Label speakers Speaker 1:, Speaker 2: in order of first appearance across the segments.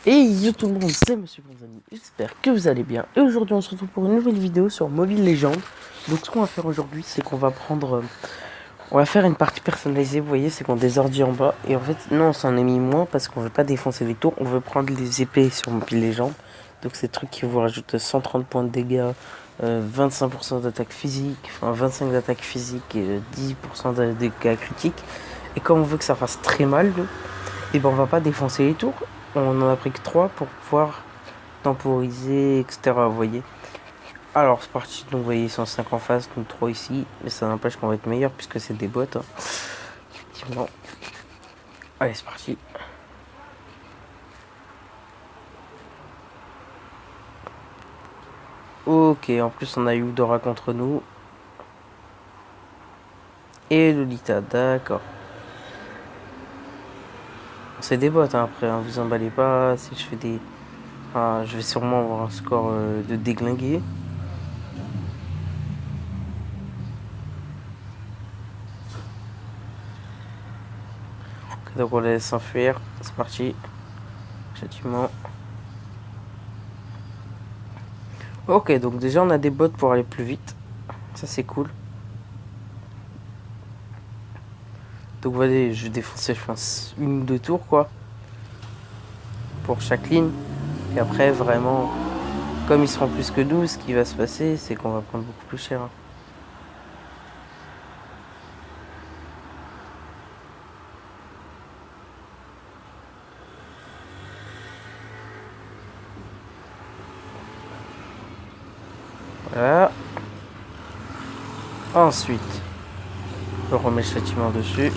Speaker 1: Et yo tout le monde, c'est Monsieur Bonzani, j'espère que vous allez bien. Et aujourd'hui on se retrouve pour une nouvelle vidéo sur Mobile Legends. Donc ce qu'on va faire aujourd'hui, c'est qu'on va prendre... on va faire une partie personnalisée, vous voyez, c'est qu'on a des ordi en bas. Et en fait, non, on s'en est mis moins parce qu'on veut pas défoncer les tours, on veut prendre les épées sur Mobile Legends. Donc c'est des trucs qui vous rajoutent 130 points de dégâts, 25% d'attaque physique, enfin 25 d'attaque physique et 10% de dégâts critiques. Et comme on veut que ça fasse très mal, et ben on va pas défoncer les tours. On en a pris que 3 pour pouvoir temporiser, etc. Vous voyez. Alors c'est parti, donc vous voyez ils sont 5 en face, donc 3 ici. Mais ça n'empêche qu'on va être meilleur puisque c'est des bots. Hein. Effectivement. Allez c'est parti. Ok, en plus on a Eudora contre nous. Et Lolita, d'accord. C'est des bots hein, après, hein, vous emballez pas. Si je fais des... Ah, je vais sûrement avoir un score de déglingué. Ok, donc on les laisse s'enfuir. C'est parti. Châtiment. Ok, donc déjà on a des bots pour aller plus vite. Ça c'est cool. Donc voilà, je vais défoncer je pense une ou deux tours quoi. Pour chaque ligne. Et après vraiment, comme ils seront plus que 12, ce qui va se passer, c'est qu'on va prendre beaucoup plus cher. Hein. Voilà. Ensuite, on remet le châtiment dessus.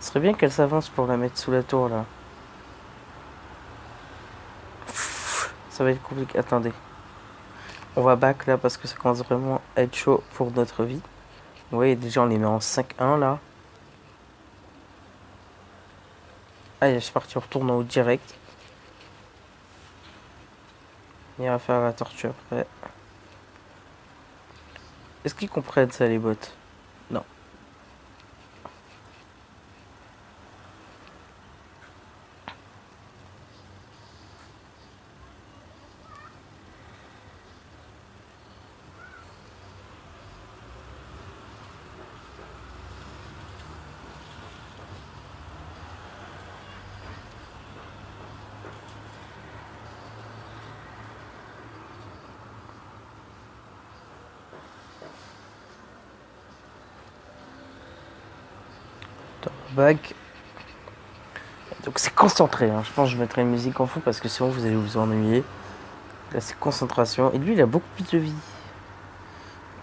Speaker 1: Ce serait bien qu'elle s'avance pour la mettre sous la tour là. Ça va être compliqué. Attendez. On va back là parce que ça commence vraiment à être chaud pour notre vie. Vous voyez, déjà on les met en 5-1 là. Allez, c'est parti, on retourne en haut direct. Et on va faire la tortue après. Est-ce qu'ils comprennent ça les bots? Non. Back. Donc c'est concentré, hein. Je pense que je mettrai une musique en fond parce que sinon vous allez vous ennuyer. Là c'est concentration. Et lui il a beaucoup plus de vie.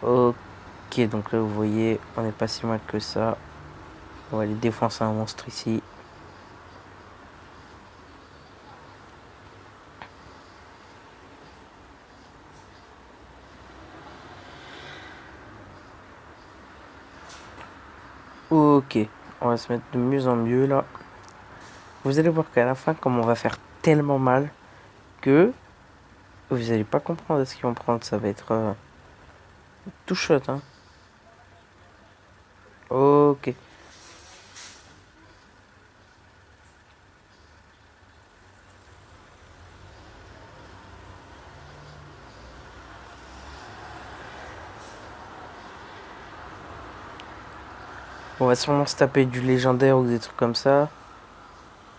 Speaker 1: Ok, donc là vous voyez, on n'est pas si mal que ça. On va aller défoncer un monstre ici. Ok, on va se mettre de mieux en mieux là. Vous allez voir qu'à la fin, comme on va faire tellement mal que vous allez pas comprendre ce qu'ils vont prendre. Ça va être tout shot. Hein. Ok. On va sûrement se taper du légendaire ou des trucs comme ça.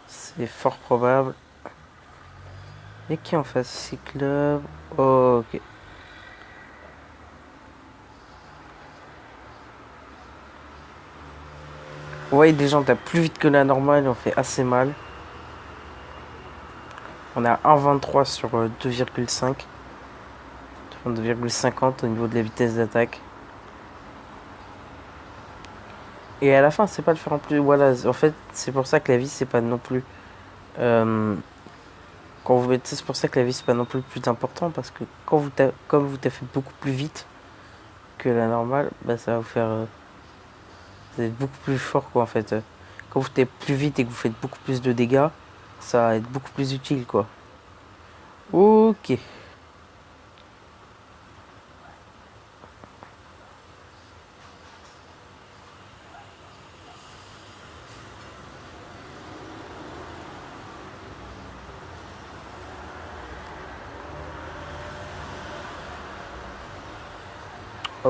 Speaker 1: C'est fort probable. Et qui en face? Cyclope. Ok. Vous voyez, des gens tapent plus vite que la normale et on fait assez mal. On est à 1,23 sur 2,5. 2,50 au niveau de la vitesse d'attaque. Et à la fin, c'est pas de faire en plus. Voilà, en fait, c'est pour ça que la vie, c'est pas non plus. Quand vous mettez, c'est pour ça que la vie, c'est pas non plus le plus important. Parce que quand comme vous taffez beaucoup plus vite que la normale, bah, ça va vous faire. Vous êtes beaucoup plus fort, quoi, en fait. Quand vous taffez plus vite et que vous faites beaucoup plus de dégâts, ça va être beaucoup plus utile, quoi. Ok.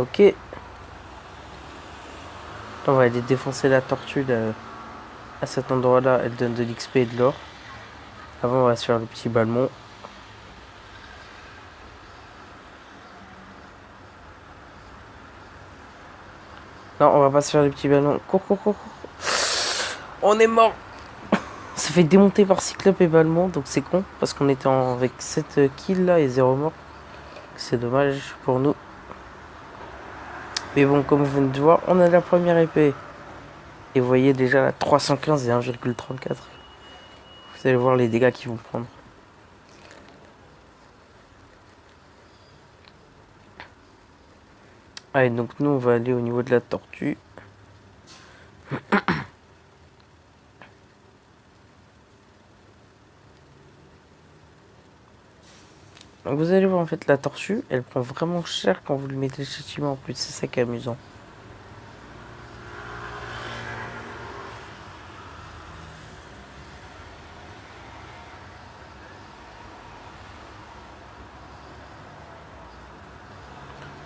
Speaker 1: Ok. On va aller défoncer la tortue là. À cet endroit là, elle donne de l'XP et de l'or. Avant on va se faire le petit ballon. Non, on va pas se faire les petits ballons. Cours, cours, cours, cours. On est mort. On s'est fait démonter par Cyclope et Balmont, donc c'est con. Parce qu'on était avec 7 kills là et 0 mort. C'est dommage pour nous. Mais bon, comme vous venez de voir, on a la première épée. Et vous voyez déjà la 315 et 1,34. Vous allez voir les dégâts qu'ils vont prendre. Allez, donc nous on va aller au niveau de la tortue. Donc vous allez voir en fait la tortue, elle prend vraiment cher quand vous lui mettez le châtiment en plus, c'est ça qui est amusant.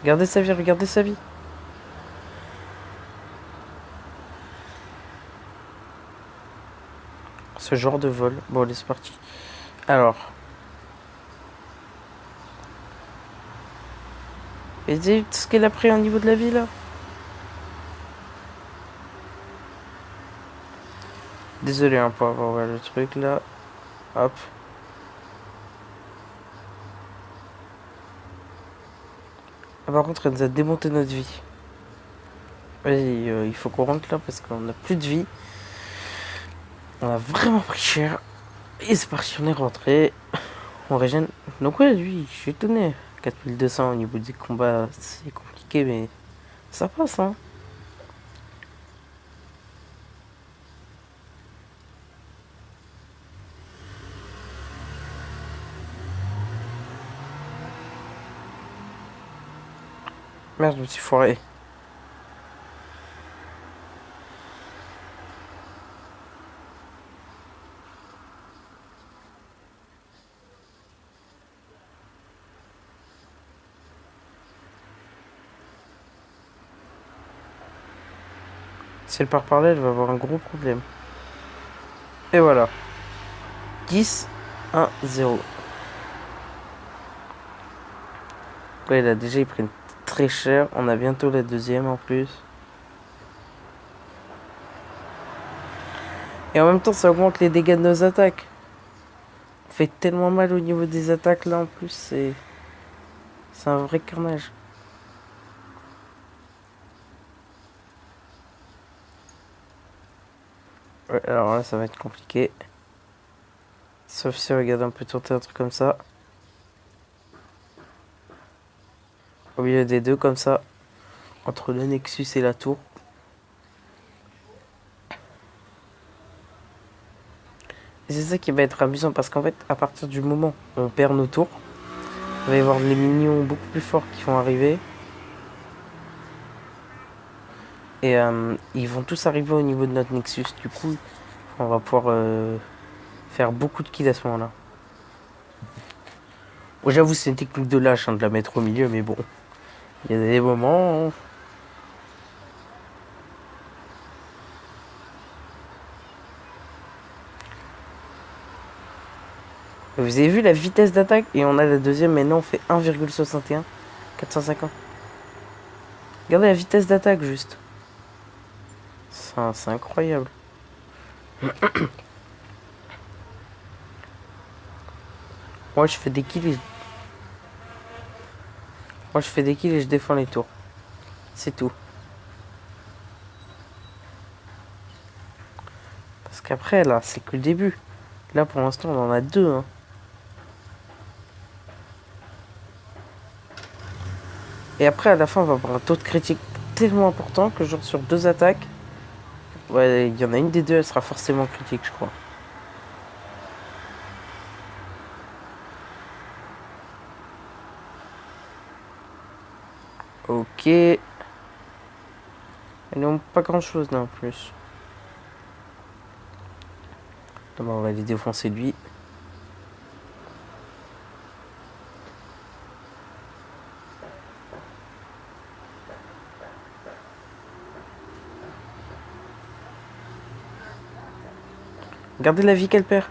Speaker 1: Regardez sa vie, regardez sa vie. Ce genre de vol. Bon allez c'est parti. Alors. Et vous avez vu tout ce qu'elle a pris au niveau de la vie là. Désolé hein, pour avoir ouvert le truc là. Hop. Ah, par contre elle nous a démonté notre vie. Vas-y, il faut qu'on rentre là parce qu'on n'a plus de vie. On a vraiment pris cher. Et c'est parti, on est rentré. On régène. Donc ouais, lui, je suis étonné. 4200 au niveau des combats, c'est compliqué, mais ça passe, hein. Merde, je me suis foiré. Si elle part par là, elle va avoir un gros problème. Et voilà. 10, 1, 0. Ouais, là, déjà, ils prennent très cher. On a bientôt la deuxième en plus. Et en même temps, ça augmente les dégâts de nos attaques. On fait tellement mal au niveau des attaques là en plus, c'est un vrai carnage. Ouais, alors là, ça va être compliqué. Sauf si, regarde, on peut tenter un truc comme ça. Au milieu des deux, comme ça. Entre le Nexus et la tour. Et c'est ça qui va être amusant parce qu'en fait, à partir du moment où on perd nos tours, il va y avoir les minions beaucoup plus forts qui vont arriver. Et ils vont tous arriver au niveau de notre Nexus. Du coup, on va pouvoir faire beaucoup de kills à ce moment-là. Bon, j'avoue, c'est une technique de lâche hein, de la mettre au milieu, mais bon. Il y a des moments. Vous avez vu la vitesse d'attaque? Et on a la deuxième, maintenant on fait 1,61. 450. Regardez la vitesse d'attaque juste. C'est incroyable. Moi je fais des kills et... Moi je fais des kills et je défends les tours. C'est tout. Parce qu'après là, c'est que le début. Là pour l'instant on en a deux. Hein. Et après à la fin on va avoir un taux de critique tellement important que genre sur deux attaques, ouais, il y en a une des deux, elle sera forcément critique je crois. Ok. Et non, pas grand chose là en plus. On va aller défoncer lui. Regardez la vie qu'elle perd.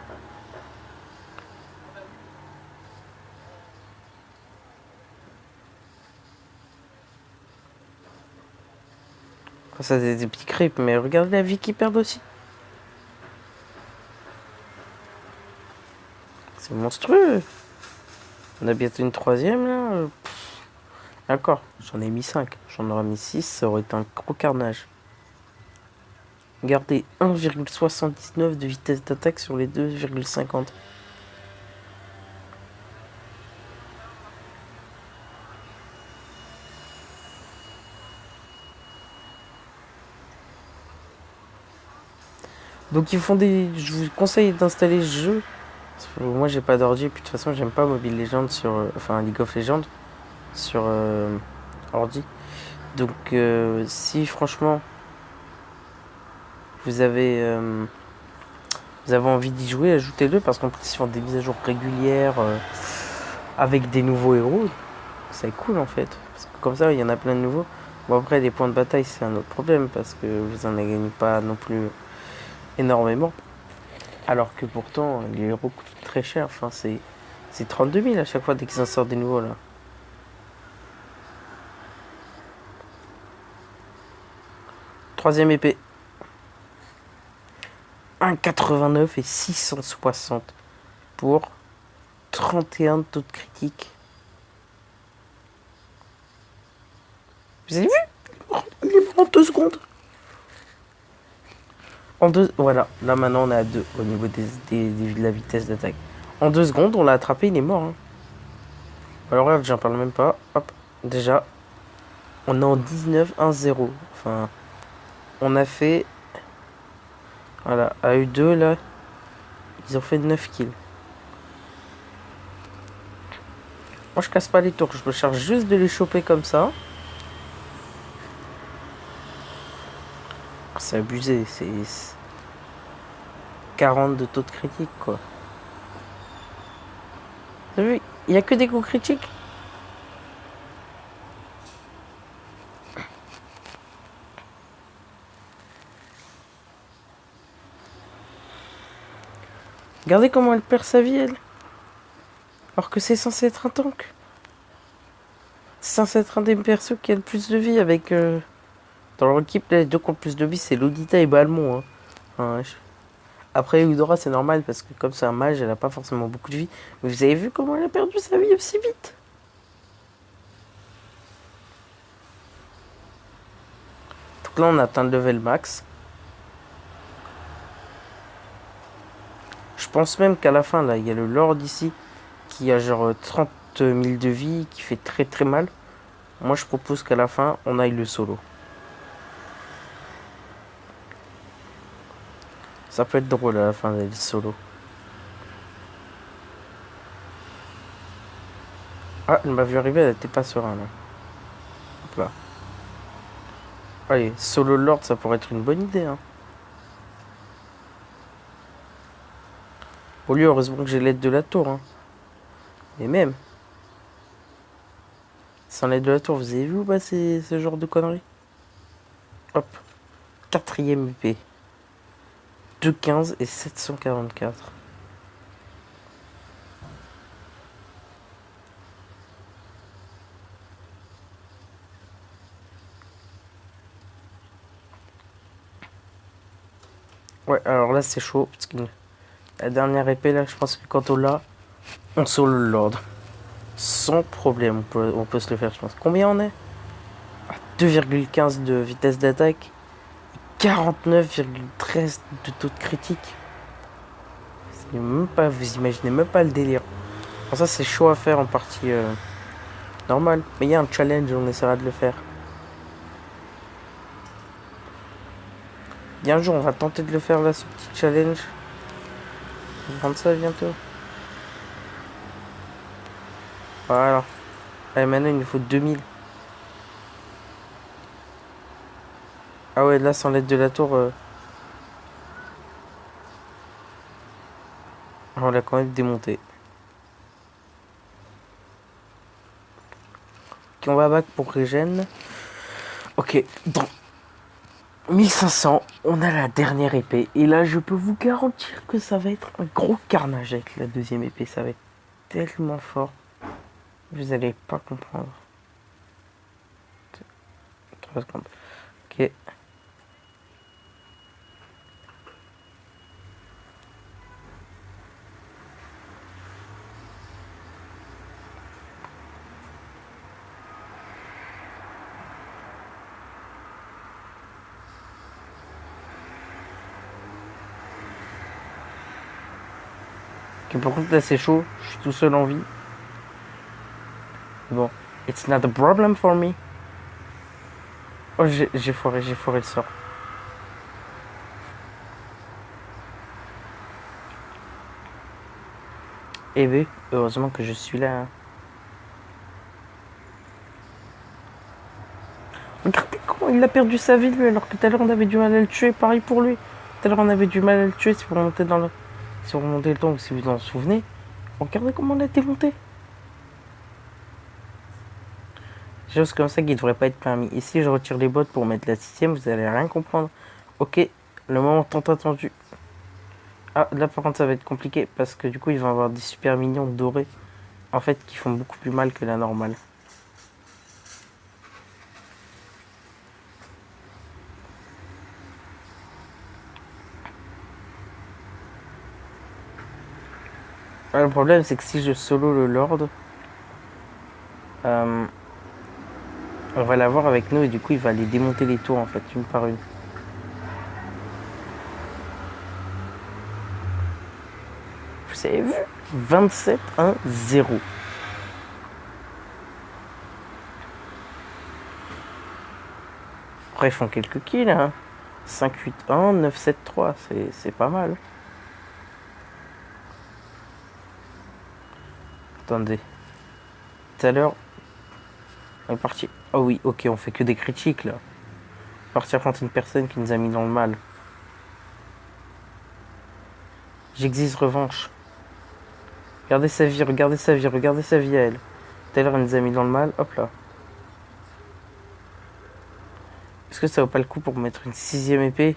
Speaker 1: Enfin, ça, c'est des petits creeps, mais regardez la vie qu'ils perdent aussi. C'est monstrueux. On a bientôt une troisième, là. D'accord, j'en ai mis 5. J'en aurais mis 6, ça aurait été un gros carnage. Regardez, 1,79 de vitesse d'attaque sur les 2,50. Donc ils font des... Je vous conseille d'installer ce jeu. Parce que moi j'ai pas d'ordi, et puis de toute façon j'aime pas Mobile Legends sur... enfin League of Legends sur ordi. Donc si franchement vous avez... vous avez envie d'y jouer, ajoutez-le parce qu'en plus ils font des mises à jour régulières avec des nouveaux héros. C'est cool en fait. Parce que comme ça il y en a plein de nouveaux. Bon après les points de bataille c'est un autre problème parce que vous en gagnez pas non plus énormément. Alors que pourtant les héros coûtent très cher. Enfin c'est 32 000 à chaque fois dès qu'ils en sortent des nouveaux là. Troisième épée. 1,89 et 660 pour 31 de taux de critique. Vous avez vu? Il est mort en 2 secondes. En deux, voilà, là maintenant on est à 2 au niveau de la vitesse d'attaque. En 2 secondes, on l'a attrapé, il est mort. Hein. Alors là, j'en parle même pas. Hop, déjà, on est en 19-1-0. Enfin, on a fait. Voilà, à EU2 là, ils ont fait 9 kills. Moi je casse pas les tours, je me charge juste de les choper comme ça. C'est abusé, c'est 40 de taux de critique quoi. Vous avez vu, il y a que des coups critiques. Regardez comment elle perd sa vie elle. Alors que c'est censé être un tank. C'est censé être un des persos qui a le plus de vie avec... dans leur équipe, les deux qui ont le plus de vie, c'est Lolita et Balmont. Hein. Enfin, après, Eudora, c'est normal parce que comme c'est un mage, elle a pas forcément beaucoup de vie. Mais vous avez vu comment elle a perdu sa vie aussi vite? Donc là, on atteint le level max. Je pense même qu'à la fin, là, il y a le Lord ici qui a genre 30 000 de vie, qui fait très très mal. Moi, je propose qu'à la fin, on aille le solo. Ça peut être drôle à la fin d'aller solo. Ah, elle m'a vu arriver, elle était pas sereine. Là. Hop là. Allez, solo Lord, ça pourrait être une bonne idée. Hein. Au lieu, heureusement que j'ai l'aide de la tour. Hein. Et même, sans l'aide de la tour, vous avez vu ou pas ce genre de conneries? Hop, quatrième épée. 2,15 et 744. Ouais, alors là c'est chaud, parce que la dernière épée là, je pense que quand on l'a, on solo le Lord. Sans problème, on peut se le faire, je pense. Combien on est? 2,15 de vitesse d'attaque, 49,13 de taux de critique. Même pas, vous imaginez même pas le délire. Bon, ça c'est chaud à faire en partie normale. Mais il y a un challenge, on essaiera de le faire. Il y a un jour, on va tenter de le faire là, ce petit challenge. On va prendre ça bientôt. Voilà. Allez, maintenant il nous faut 2000. Ah ouais, là sans l'aide de la tour, on l'a quand même démonté. Ok, on va back pour régène. Ok, 1500, on a la dernière épée. Et là, je peux vous garantir que ça va être un gros carnage avec la deuxième épée. Ça va être tellement fort. Vous allez pas comprendre. 3 secondes. Ok. Ok, par contre, là, c'est chaud. Je suis tout seul en vie. Bon. It's not a problem for me. Oh, j'ai foiré le sort. Eh ben, heureusement que je suis là. Hein. Regardez comment il a perdu sa vie, lui, alors que tout à l'heure, on avait du mal à le tuer. Pareil pour lui. Tout à l'heure, on avait du mal à le tuer si vous remontez dans le... Si vous remontez le temps ou si vous en souvenez. Regardez comment on a été monté. Chose comme ça qui ne devrait pas être permis. Ici, je retire les bottes pour mettre la sixième, vous allez rien comprendre. Ok, le moment tant attendu. Ah, là par contre, ça va être compliqué parce que du coup, il va y avoir des super mignons dorés. En fait, qui font beaucoup plus mal que la normale. Ah, le problème, c'est que si je solo le Lord, on va l'avoir avec nous et du coup, il va aller démonter les tours en fait, une par une. Vous avez vu 27-1-0. Après, ils font quelques kills. Hein. 5-8-1, 9-7-3, c'est pas mal. Attendez. Tout à l'heure, on est parti. Oh oui, ok, on fait que des critiques là. Partir contre une personne qui nous a mis dans le mal. J'exige revanche. Regardez sa vie, regardez sa vie, regardez sa vie à elle. Tout à l'heure, elle nous a mis dans le mal. Hop là. Est-ce que ça vaut pas le coup pour mettre une sixième épée?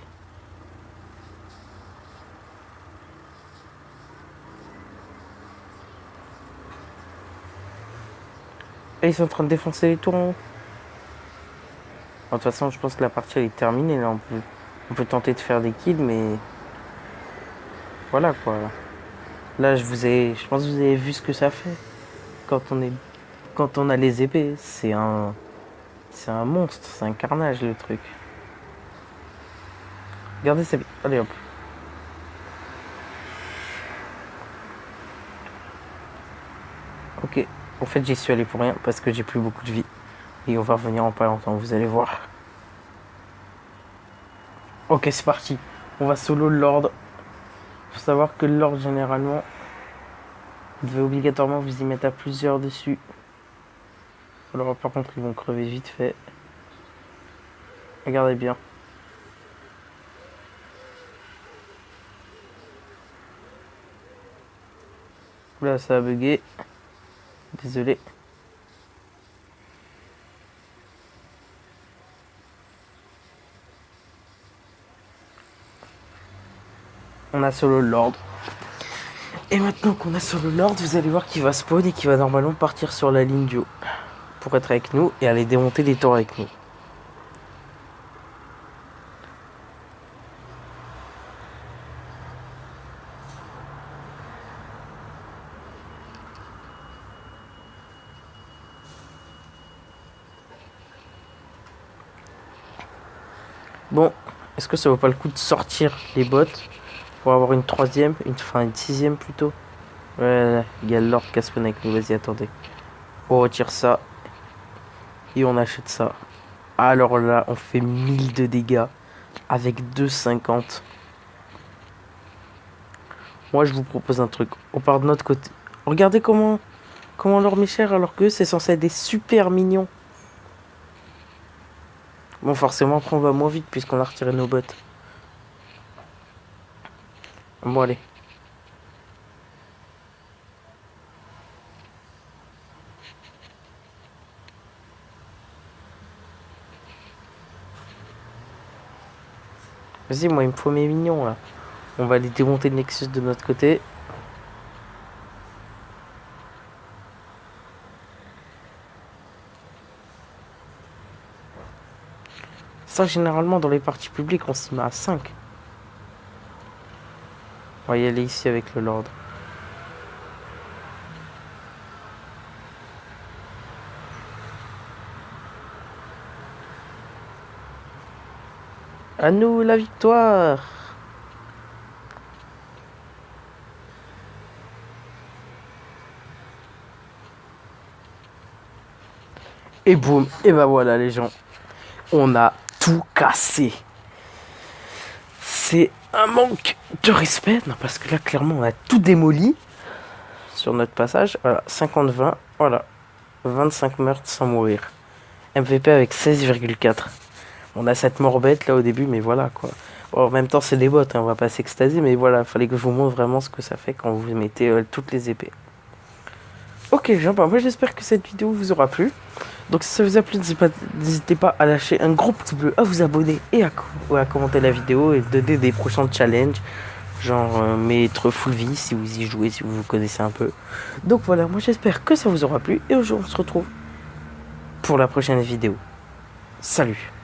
Speaker 1: Et ils sont en train de défoncer les tours en haut. De toute façon, je pense que la partie elle est terminée. Là, on peut tenter de faire des kills, mais voilà quoi. Là, je pense que vous avez vu ce que ça fait quand on a les épées. C'est un monstre, c'est un carnage le truc. Regardez ça. Allez hop. Ok. En fait, j'y suis allé pour rien parce que j'ai plus beaucoup de vie. Et on va revenir en pas longtemps, vous allez voir. Ok, c'est parti. On va solo le Lord. Faut savoir que le Lord, généralement, vous devez obligatoirement vous y mettre à plusieurs dessus. Alors, par contre, ils vont crever vite fait. Regardez bien. Là, ça a bugué. Désolé. On a solo le Lord. Et maintenant qu'on a solo le Lord, vous allez voir qu'il va spawn et qu'il va normalement partir sur la ligne du haut. Pour être avec nous et aller démonter les tours avec nous. Bon, est-ce que ça vaut pas le coup de sortir les bottes pour avoir une troisième, une sixième plutôt? Ouais, il y a le Lord qui a spawn avec nous, vas-y, attendez. On retire ça et on achète ça. Alors là, on fait 1000 de dégâts avec 2,50. Moi, je vous propose un truc. On part de notre côté. Regardez comment leur met cher alors que c'est censé être des super mignons. Bon, forcément, après, on va moins vite puisqu'on a retiré nos bottes. Bon, allez. Vas-y, moi, il me faut mes mignons, là. On va aller démonter le Nexus de notre côté. Ça, généralement, dans les parties publiques, on s'y met à 5. On va y aller ici avec le Lord. À nous la victoire! Et boum, et bah voilà les gens, on a tout cassé. C'est un manque de respect, non, parce que là clairement on a tout démoli sur notre passage. Voilà, 50-20, voilà, 25 meurtres sans mourir. MVP avec 16,4. On a cette mort bête là au début, mais voilà quoi. Bon, en même temps c'est des bots, hein, on va pas s'extasier, mais voilà, fallait que je vous montre vraiment ce que ça fait quand vous mettez toutes les épées. Ok les gens, bah, moi j'espère que cette vidéo vous aura plu. Donc si ça vous a plu, n'hésitez pas à lâcher un gros pouce bleu, à vous abonner et à commenter la vidéo et donner des prochains challenges. Genre mettre full vie si vous y jouez, si vous vous connaissez un peu. Donc voilà, moi j'espère que ça vous aura plu. Et aujourd'hui on se retrouve pour la prochaine vidéo. Salut!